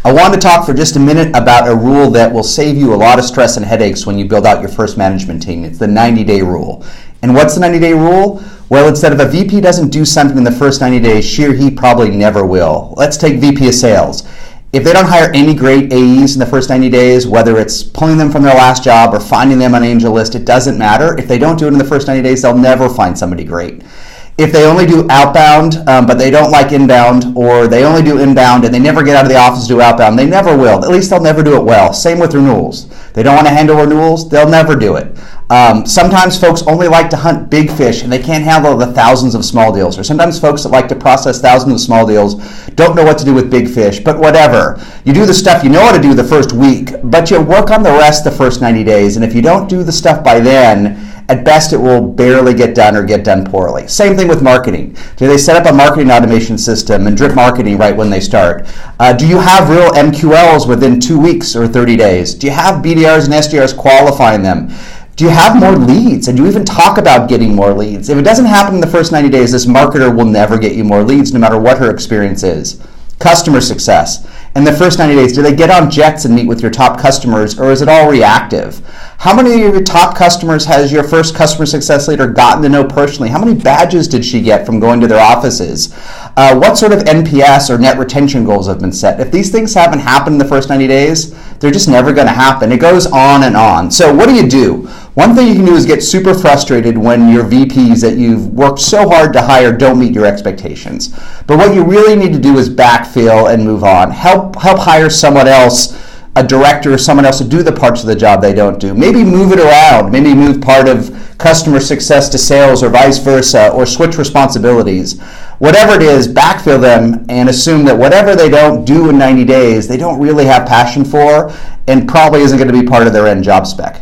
I want to talk for just a minute about a rule that will save you a lot of stress and headaches when you build out your first management team. It's the 90-day rule. And what's the 90-day rule? Well, instead of a VP doesn't do something in the first 90 days, she or he probably never will. Let's take VP of sales. If they don't hire any great AEs in the first 90 days, whether it's pulling them from their last job or finding them on Angel List, it doesn't matter. If they don't do it in the first 90 days, they'll never find somebody great. If they only do outbound, but they don't like inbound, or they only do inbound and they never get out of the office to do outbound, they never will. At least they'll never do it well. Same with renewals. They don't want to handle renewals, they'll never do it. Sometimes folks only like to hunt big fish and they can't handle the thousands of small deals. Or sometimes folks that like to process thousands of small deals don't know what to do with big fish, but whatever. You do the stuff you know how to do the first week, but you work on the rest the first 90 days. And if you don't do the stuff by then, at best it will barely get done or get done poorly. Same thing with marketing. Do they set up a marketing automation system and drip marketing right when they start? Do you have real MQLs within 2 weeks or 30 days? Do you have BDRs and SDRs qualifying them? Do you have more leads? And do you even talk about getting more leads? If it doesn't happen in the first 90 days, this marketer will never get you more leads no matter what her experience is. Customer success. In the first 90 days, do they get on jets and meet with your top customers, or is it all reactive? How many of your top customers has your first customer success leader gotten to know personally? How many badges did she get from going to their offices? What sort of NPS or net retention goals have been set? If these things haven't happened in the first 90 days, they're just never going to happen. It goes on and on. So what do? One thing you can do is get super frustrated when your VPs that you've worked so hard to hire don't meet your expectations. But what you really need to do is backfill and move on. Help hire someone else, a director or someone else, to do the parts of the job they don't do. Maybe move it around. Maybe move part of customer success to sales or vice versa, or switch responsibilities. Whatever it is, backfill them and assume that whatever they don't do in 90 days, they don't really have passion for and probably isn't going to be part of their end job spec.